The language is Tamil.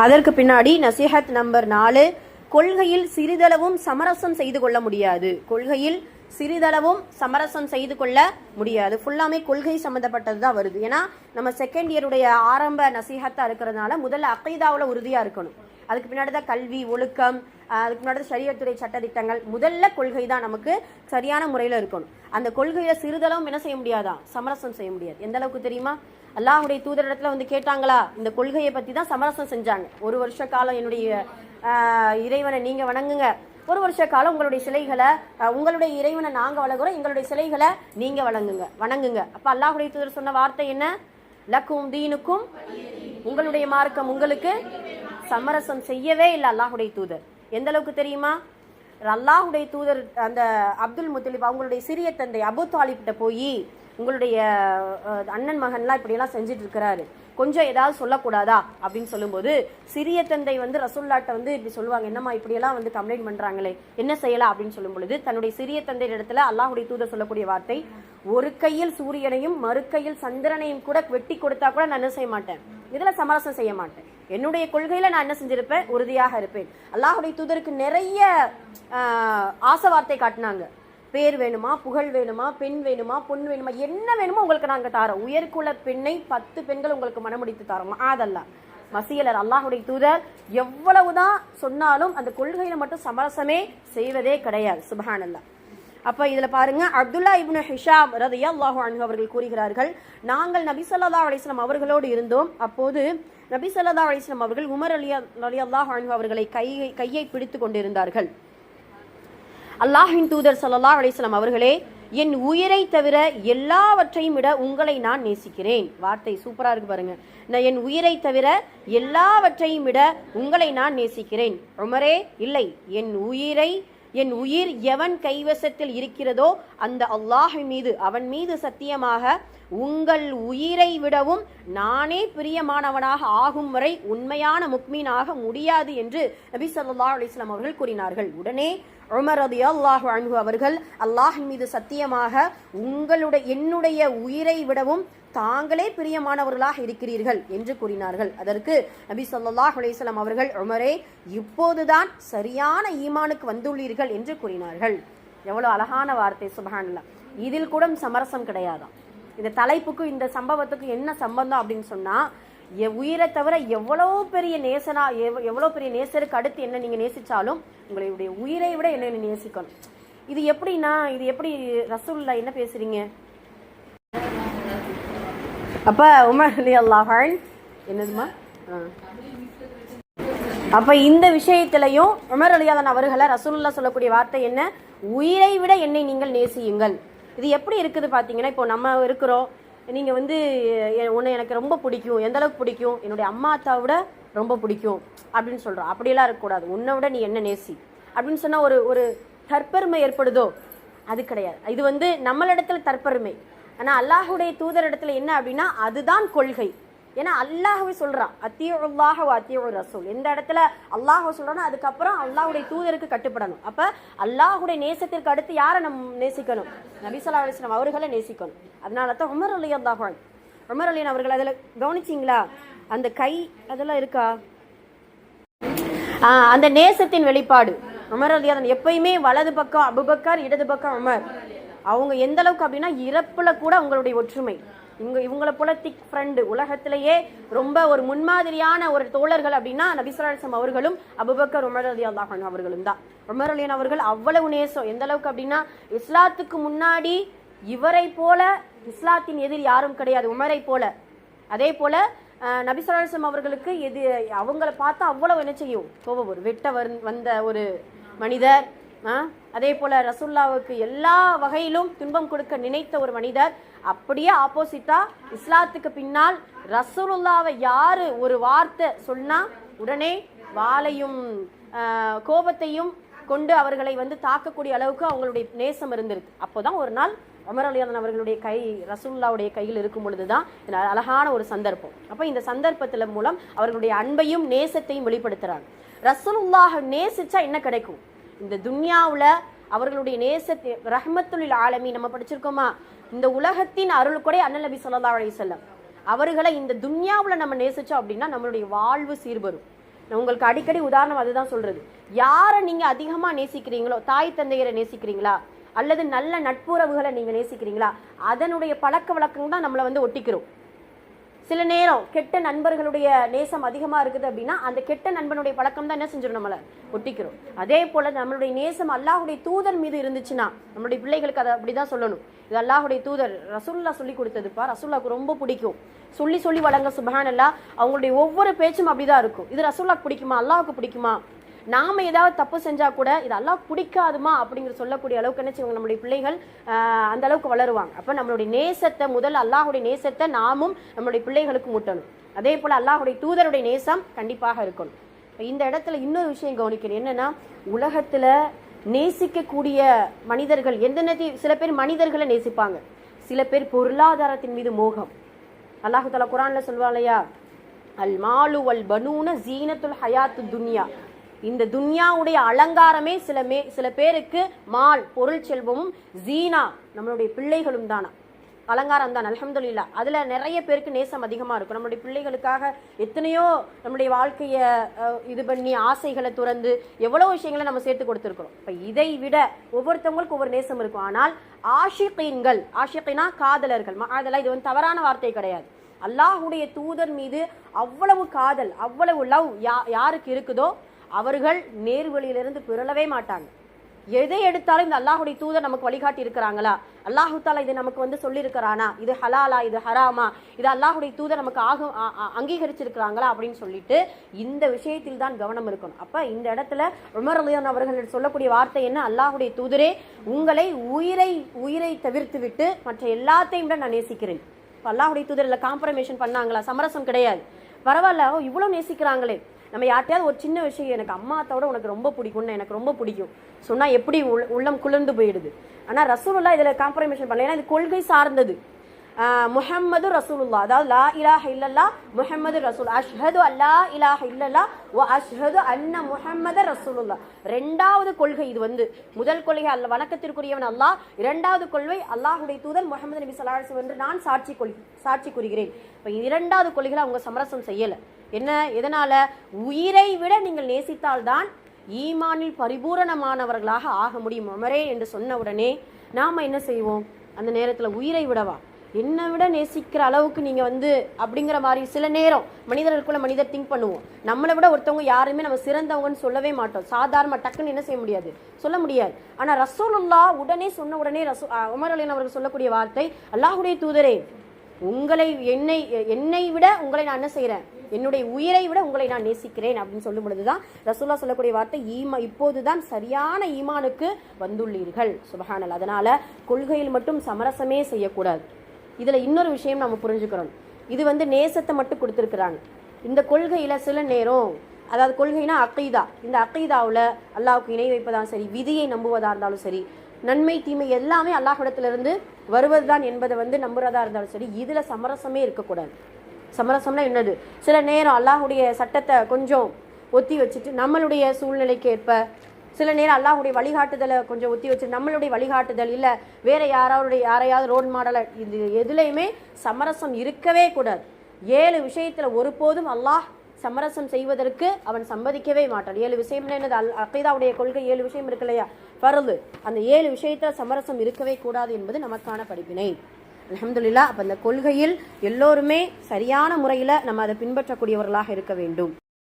அதற்கு பின்னாடி நசீஹத் நம்பர் 4, கொள்கையில் சிறிதளவும் சமரசம் செய்து கொள்ள முடியாது. கொள்கையில் சிறிதளவும் சமரசம் செய்து கொள்ள முடியாது. ஃபுல்லாமே கொள்கை சம்மந்தப்பட்டது தான் வருது. ஏன்னா நம்ம செகண்ட் இயருடைய ஆரம்ப நசீஹத்தா இருக்கிறதுனால முதல்ல அகைதாவில் உறுதியாக இருக்கணும். அதுக்கு பின்னாடி தான் கல்வி, ஒழுக்கம், அதுக்கு முன்னாடி ஷரியத்துறை சட்டத்திட்டங்கள். முதல்ல கொள்கை தான் நமக்கு சரியான முறையில் இருக்கணும். அந்த கொள்கையில சிறிதளவும் என்ன செய்ய முடியாதா? சமரசம் செய்ய முடியாது. எந்த அளவுக்கு தெரியுமா? அல்லாஹுடைய தூதரிடத்துல வந்து கேட்டாங்களா, இந்த கொள்கையை பத்தி தான் சமரசம் செஞ்சாங்க. 1 வருஷ காலம் என்னுடைய இறைவனை நீங்க வணங்குங்க, 1 வருஷ காலம் உங்களுடைய சிலைகளை, உங்களுடைய இறைவனை நாங்க வணங்குறோம், எங்களுடைய சிலைகளை நீங்க வணங்குங்க. அப்ப அல்லாஹுடைய தூதர் சொன்ன வார்த்தை என்ன? லக்கும் தீனுக்கும், உங்களுடைய மார்க்கம் உங்களுக்கு. சமரசம் செய்யவே இல்லை அல்லாஹுடைய தூதர். எந்த அளவுக்கு தெரியுமா? அல்லாஹுடைய தூதர் அந்த அப்துல் முத்தலிப் அவங்களுடைய சிறிய தந்தை அபு தாலிப்கிட்ட போய், உங்களுடைய அண்ணன் மகன்லாம் இப்படியெல்லாம் செஞ்சுட்டு இருக்கிறாரு, கொஞ்சம் ஏதாவது சொல்லக்கூடாதா அப்படின்னு சொல்லும்போது, சிறிய தந்தை வந்து ரசூல்லாட்ட வந்து இப்படி சொல்லுவாங்க, என்னம்மா இப்படியெல்லாம் வந்து கம்ப்ளைண்ட் பண்றாங்களே, என்ன செய்யலாம் அப்படின்னு சொல்லும் பொழுது, தன்னுடைய சிறிய தந்தை இடத்துல அல்லாஹுடைய தூதர் சொல்லக்கூடிய வார்த்தை, ஒரு கையில் சூரியனையும் மறு கையில் சந்திரனையும் கூட வெட்டி கொடுத்தா கூட நான் என்ன செய்ய மாட்டேன், இதுல சமரசம் செய்ய மாட்டேன். என்னுடைய கொள்கையில நான் என்ன செஞ்சிருப்பேன், உறுதியாக இருப்பேன். அல்லாஹுடைய தூதருக்கு நிறைய ஆசை வார்த்தை காட்டினாங்க. பேர் வேணுமா, புகழ் வேணுமா, பெண் வேணுமா, பொன் வேணுமா, என்ன வேணுமோ உங்களுக்கு நாங்க தாரோம். உயர்குல பெண்ணை 10 பெண்கள் உங்களுக்கு மனமுடித்து தாரோம். அதெல்லாம் மசியலர் அல்லாஹுடைய தூதர் எவ்வளவுதான் சொன்னாலும் அந்த கொள்கையில மட்டும் சமரசமே செய்வதே கிடையாது. சுப்ஹானல்லாஹ். அப்ப இதுல பாருங்க, அப்துல்லா இப்னு ஹிஷாம் ரலியல்லாஹு அன்ஹு அவர்கள் கூறுகிறார்கள், நாங்கள் நபி ஸல்லல்லாஹு அலைஹி வஸல்லம் அவர்களோடு இருந்தோம். அப்போது நபி ஸல்லல்லாஹு அலைஹி வஸல்லம் அவர்கள் உமர் ரலியல்லாஹு அன்ஹு அவர்களை கையை பிடித்து கொண்டிருந்தார்கள். அல்லாஹ்வின் தூதர் ஸல்லல்லாஹு அலைஹி வஸல்லம் அவர்களே, என் உயிரை தவிர எல்லாவற்றையும் விட உங்களை நான் நேசிக்கிறேன். வார்த்தை சூப்பரா இருக்கு பாருங்க. என் உயிரை தவிர எல்லாவற்றையும் விட உங்களை நான் நேசிக்கிறேன். உமரே, இல்லை, என் உயிர் எவன் கைவசத்தில் இருக்கிறதோ அந்த அல்லாஹ்வின் மீது, அவன் மீது சத்தியமாக உங்கள் உயிரை விடவும் நானே பிரியமானவனாக ஆகும் வரை உண்மையான முக்மீனாக முடியாது என்று நபி ஸல்லல்லாஹு அலைஹி வஸல்லம் அவர்கள் கூறினார்கள். உடனே உமர் ரலியல்லாஹு அன்ஹு அவர்கள், அல்லாஹ்வின் மீது சத்தியமாக என்னுடைய உயிரை விடவும் தாங்களே பிரியமானவர்களாக இருக்கிறீர்கள் என்று கூறினார்கள். அதற்கு நபி ஸல்லல்லாஹு அலைஹி வஸல்லம் அவர்கள், உமரே, இப்போதுதான் சரியான ஈமானுக்கு வந்துள்ளீர்கள் என்று கூறினார்கள். எவ்வளவு அழகான வார்த்தை! சுப்ஹானல்லாஹ். இதில் கூட சமரசம் கிடையாதாம். இந்த தலைப்புக்கும் இந்த சம்பவத்துக்கும் என்ன சம்பந்தம் அப்படின்னு சொன்னா, உயிரை தவிர எவ்வளோ பெரிய நேசருக்கு அடுத்து என்ன நீங்க நேசிச்சாலும் உங்களுடைய உயிரை விட என்ன நேசிக்கணும். இது எப்படின்னா, இது எப்படி ரசூலுல்லாஹ் என்ன பேசுறீங்க? அப்ப உமர் ரலியல்லாஹு அன்ஹு என்னதுமா, அப்ப இந்த விஷயத்திலையும் உமர் ரலியல்லாஹு அவர்களை ரசூலுல்லாஹ் சொல்லக்கூடிய வார்த்தை என்ன? உயிரை விட என்னை நீங்கள் நேசியுங்கள். இது எப்படி இருக்குது பார்த்தீங்கன்னா, இப்போ நம்ம இருக்கிறோம், நீங்கள் வந்து உன்னை எனக்கு ரொம்ப பிடிக்கும், எந்த அளவுக்கு பிடிக்கும், என்னுடைய அம்மா அத்தாவை விட ரொம்ப பிடிக்கும் அப்படின்னு சொல்கிறோம். அப்படியெல்லாம் இருக்கக்கூடாது. உன்னை விட நீ என்ன நேசி அப்படின்னு சொன்னால் ஒரு தற்பெருமை ஏற்படுதோ? அது கிடையாது. இது வந்து நம்மளிடத்துல தற்பெருமை. ஆனால் அல்லாஹுடைய தூதர் இடத்துல என்ன அப்படின்னா, அதுதான் கொள்கை. ஏன்னா அல்லாஹ்வே சொல்றான், அத்தியுல்லாஹ வ அத்தியுர் ரசூல். எந்த இடத்துல அல்லாஹ் சொல்றானோ அதுக்கப்புறம் அல்லாஹுடைய தூதருக்கு கட்டுப்படணும். அப்ப அல்லாஹுடைய நேசத்திற்கு அடுத்து யாரை நம்ம நேசிக்கணும்? நபி ஸல்லல்லாஹு அலைஹி வஸல்லம் அவர்களை நேசிக்கணும். அதனால தான் உமர் ரலியல்லாஹு அன்ஹு, உமர் ரலியல்லாஹு அவர்கள் அதில் கவனிச்சிங்களா? அந்த கை அதெல்லாம் இருக்கா? அந்த நேசத்தின் வெளிப்பாடு. உமர் ரலியல்லாஹு எப்பயுமே வலது பக்கம் அபூபக்கர், இடது பக்கம் உமர். அவங்க எந்த அளவுக்கு அப்படின்னா, இறப்புல கூட உங்களுடைய ஒற்றுமை. இவங்களை போல திக் ஃப்ரெண்டு, உலகத்திலேயே ரொம்ப ஒரு முன்மாதிரியான ஒரு தோழர்கள் அப்படின்னா நபி ஸல்லல்லாஹு அலைஹி வஸல்லம் அவர்களும் அபூபக்கர், உமர் ரலியல்லாஹு அன்ஹு அவர்களும் தான். உமர் ரலியல்லாஹு அவர்கள் அவ்வளவு நேசம். எந்த அளவுக்கு அப்படின்னா, இஸ்லாத்துக்கு முன்னாடி இவரை போல இஸ்லாத்தின் எதிரி யாரும் கிடையாது, உமரை போல. அதே போல நபி ஸல்லல்லாஹு அலைஹி வஸல்லம் அவர்களுக்கு அவங்கள பார்த்தா அவ்வளவு என்ன செய்யும், கோபம் வரும். வெட்ட வந்த ஒரு மனிதர். அதே போல ரசூலுல்லாஹ்வுக்கு எல்லா வகையிலும் துன்பம் கொடுக்க நினைத்த ஒரு மனிதர். அப்படியே ஆப்போசிட்டா இஸ்லாத்துக்கு பின்னால் ரசூலுல்லாஹ்வை யாரு ஒரு வார்த்தை சொன்னா உடனே வாளையும் கோபத்தையும் கொண்டு அவர்களை வந்து தாக்கக்கூடிய அளவுக்கு அவங்களுடைய நேசம் இருந்திருக்கு. அப்போதான் ஒரு நாள் உமர் ரலியல்லாஹு அவர்களுடைய கை ரசூலுல்லாஹ்வுடைய கையில் இருக்கும் பொழுதுதான் அழகான ஒரு சந்தர்ப்பம். அப்ப இந்த சந்தர்ப்பத்துல மூலம் அவர்களுடைய அன்பையும் நேசத்தையும் வெளிப்படுத்துறாங்க. ரசூலுல்லாஹ் நேசிச்சா என்ன கிடைக்கும்? இந்த துன்யாவுல அவர்களுடைய நேசத்தை, ரஹ்மத்துல் ஆலமீன் நம்ம படிச்சிருக்கோமா? இந்த உலகத்தின் அருள் கொடை அண்ணல் நபி ஸல்லல்லாஹு அலைஹி வஸல்லம் அவர்களை இந்த துன்யாவுல நம்ம நேசிச்சோம் அப்படின்னா நம்மளுடைய வாழ்வு சீர்பெறும். நான் உங்களுக்கு அடிக்கடி உதாரணம் அதுதான் சொல்றது. யாரை நீங்க அதிகமா நேசிக்கிறீங்களோ, தாய் தந்தையரை நேசிக்கிறீங்களா அல்லது நல்ல நட்புறவுகளை நீங்க நேசிக்கிறீங்களா, அதனுடைய பழக்க வழக்கம் தான் நம்மளை வந்து ஒட்டிக்கிறோம். சில நேரம் கெட்ட நண்பர்களுடைய நேசம் அதிகமா இருக்குது அப்படின்னா அந்த கெட்ட நண்பனுடைய பழக்கம் தான் என்ன செஞ்சிடும், நம்மளை ஒட்டிக்கிறோம். அதே போல நம்மளுடைய நேசம் அல்லாஹுடைய தூதர் மீது இருந்துச்சுன்னா நம்மளுடைய பிள்ளைகளுக்கு அதை அப்படிதான் சொல்லணும். இது அல்லாஹுடைய தூதர் ரசூலுல்லாஹ் சொல்லி கொடுத்ததுப்பா, ரசூலுல்லாஹ்க்கு ரொம்ப பிடிக்கும், சொல்லி சொல்லி வழங்க சுப்ஹானல்லாஹ். அவங்களுடைய ஒவ்வொரு பேச்சும் அப்படிதான் இருக்கும். இது ரசூலுல்லாஹ்க்கு பிடிக்குமா, அல்லாஹுக்கு பிடிக்குமா, நாம ஏதாவது தப்பு செஞ்சா கூட இது அல்லாஹ் பிடிக்காதுமா அப்படிங்கிற சொல்லக்கூடிய அளவுக்கு என்ன செய்வாங்க நம்மளுடைய பிள்ளைகள் அந்த அளவுக்கு வளருவாங்க. அப்ப நம்மளுடைய நேசத்தை முதல்ல அல்லாஹுடைய நேசத்தை நாமும் நம்மளுடைய பிள்ளைகளுக்கு ஊட்டணும். அதே போல அல்லாஹுடைய தூதருடைய நேசம் கண்டிப்பாக இருக்கணும். இந்த இடத்துல இன்னொரு விஷயம் கவனிக்கணும். என்னன்னா, உலகத்துல நேசிக்கக்கூடிய மனிதர்கள் எந்த சில பேர் மனிதர்களை நேசிப்பாங்க, சில பேர் பொருளாதாரத்தின் மீது மோகம். அல்லாஹு தஆலா குர்ஆன்ல சொல்வாலையா, அல் மாலு வல் பனூன ஜீனத்துல் ஹயாத்து துன்யா. இந்த துன்யாவுடைய அலங்காரமே சில பேருக்கு மால் பொருள் செல்வமும் ஜீனா நம்மளுடைய பிள்ளைகளும் தானா, அலங்காரம் தான். அல்ஹம்துலில்லாஹ். அதுல நிறைய பேருக்கு நேசம் அதிகமா இருக்கும். நம்மளுடைய பிள்ளைகளுக்காக எத்தனையோ நம்முடைய வாழ்க்கைய இது பண்ணி ஆசைகளை துறந்து எவ்வளவு விஷயங்களை நம்ம சேர்த்து கொடுத்துருக்கிறோம். இப்ப இதை விட ஒவ்வொருத்தவங்களுக்கு ஒவ்வொரு நேசம் இருக்கும். ஆனால் ஆஷிகீன்கள், ஆஷிகினா காதலர்கள், அதெல்லாம் இது வந்து தவறான வார்த்தை கிடையாது. அல்லாஹுடைய தூதர் மீது அவ்வளவு காதல், அவ்வளவு லவ் யாருக்கு இருக்குதோ அவர்கள் நேர்வழியிலிருந்து பிறளவே மாட்டாங்க. எதை எடுத்தாலும் இந்த அல்லாஹுடைய தூதர் நமக்கு வழிகாட்டி இருக்கிறாங்களா, அல்லாஹு தாலா இது நமக்கு வந்து சொல்லி இருக்கிறானா, இது ஹலாலா இது ஹராமா, இது அல்லாஹுடைய தூதர் நமக்கு அங்கீகரிச்சிருக்கிறாங்களா அப்படின்னு சொல்லிட்டு இந்த விஷயத்தில் தான் கவனம் இருக்கணும். அப்ப இந்த இடத்துல உமர் ரலியல்லாஹு அவர்கள் சொல்லக்கூடிய வார்த்தை என்ன, அல்லாஹுடைய தூதரே உங்களை உயிரை தவிர்த்து விட்டு மற்ற எல்லாத்தையும் விட நான் நேசிக்கிறேன். இப்போ அல்லாஹுடைய தூதர் இல்லை காம்ப்ரமைஷன் பண்ணாங்களா, சமரசம் கிடையாது. பரவாயில்ல, இவ்வளவு நேசிக்கிறாங்களே. நம்ம யார்ட்டையாவது ஒரு சின்ன விஷயம், எனக்கு அம்மாத்தோட உனக்கு ரொம்ப பிடிக்கும்னு எனக்கு ரொம்ப பிடிக்கும் சொன்னா எப்படி உள்ளம் குளிர்ந்து போயிடுது. ஆனா ரசூலுல்லாஹ் இதுல காம்ப்ரமைஷன் பண்ணல, ஏன்னா இது கொள்கை சார்ந்தது. முஹம்மது ரசூலுல்லாஹ், அதாவது லா இலாஹ இல்லல்லாஹ் முஹம்மது ரசூல், அஷ்ஹது அல்லா இலாஹ இல்லல்லாஹ் வ அஷ்ஹது அன்ன முஹம்மத ரசூலுல்லாஹ். இரண்டாவது கொள்கை இது வந்து. முதல் கொள்கை அல்ல வணக்கத்திற்குரியவன் அல்லாஹ், இரண்டாவது கொள்கை அல்லாஹுடைய தூதர் முஹம்மது நபி ஸல்லல்லாஹு அலைஹி வஸல்லம் என்று நான் சாட்சி கூறுகிறேன். இப்ப இரண்டாவது கொள்கையில அவங்க சமரசம் செய்யல. என்ன, எதனால, உயிரை விட நீங்கள் நேசித்தால்தான் ஈமானில் பரிபூரணமானவர்களாக ஆக முடியும் உமரே என்று சொன்ன உடனே நாம என்ன செய்வோம், அந்த நேரத்துல உயிரை விடவா, என்னை விட நேசிக்கிற அளவுக்கு நீங்க வந்து அப்படிங்கிற மாதிரி சில நேரம் மனிதர்களுக்குள்ள மனிதர் திங்க் பண்ணுவோம். நம்மளை விட ஒருத்தவங்க யாருமே நம்ம சிறந்தவங்கன்னு சொல்லவே மாட்டோம். சாதாரண டக்குன்னு என்ன செய்ய முடியாது, சொல்ல முடியாது. ஆனா ரசூலுல்லாஹ் உடனே சொன்ன உடனே உமர் ரலியல்லாஹு அவர்கள் சொல்லக்கூடிய வார்த்தை, அல்லாஹுடைய தூதரே என்னை விட உங்களை நான் என்ன செய்யறேன், என்னுடைய உயிரை விட உங்களை நான் நேசிக்கிறேன் அப்படின்னு சொல்லும் பொழுதுதான் ரசூலுல்லாஹ் சொல்லக்கூடிய வார்த்தை, இப்போதுதான் சரியான ஈமானுக்கு வந்துள்ளீர்கள். சுப்ஹானல்லாஹ். அதனால கொள்கையில் மட்டும் சமரசமே செய்யக்கூடாது. இதுல இன்னொரு விஷயம் நம்ம புரிஞ்சுக்கிறோம். இது வந்து நேசத்தை மட்டும் கொடுத்துருக்குறாங்க. இந்த கொள்கையில சில நேரம், அதாவது கொள்கைனா அக்கீதா, இந்த அக்கீதாவில் அல்லாஹ்வுக்கு இணை வைப்பதான் சரி, விதியை நம்புவதா இருந்தாலும் சரி, நன்மை தீமை எல்லாமே அல்லாஹ்விடத்திலிருந்து வருவதுதான் என்பதை வந்து நம்புறதா இருந்தாலும் சரி, இதுல சமரசமே இருக்கக்கூடாது. சமரசம்னா என்னது, சில நேரம் அல்லாஹுடைய சட்டத்தை கொஞ்சம் ஒத்தி வச்சுட்டு நம்மளுடைய சூழ்நிலைக்கு ஏற்ப, சில நேரம் அல்லாஹுடைய வழிகாட்டுதலை கொஞ்சம் ஒத்தி வச்சுட்டு நம்மளுடைய வழிகாட்டுதல் இல்லை வேற யாரையாவது ரோல் மாடலை, இது எதுலையுமே சமரசம் இருக்கவே கூடாது. 7 விஷயத்துல ஒருபோதும் அல்லாஹ் சமரசம் செய்வதற்கு அவன் சம்மதிக்கவே மாட்டான். 7 விஷயம் என்னது, அக்கீதாவுடைய கொள்கை 7 விஷயம் இருக்கு இல்லையா, ஃபர்து, அந்த 7 விஷயத்துல சமரசம் இருக்கவே கூடாது என்பது நமக்கான படிப்பினை. அல்ஹம்துலில்லாஹ். அப்ப அந்த கொள்கையில் எல்லோருமே சரியான முறையில நம்ம அதை பின்பற்றக்கூடியவர்களாக இருக்க வேண்டும்.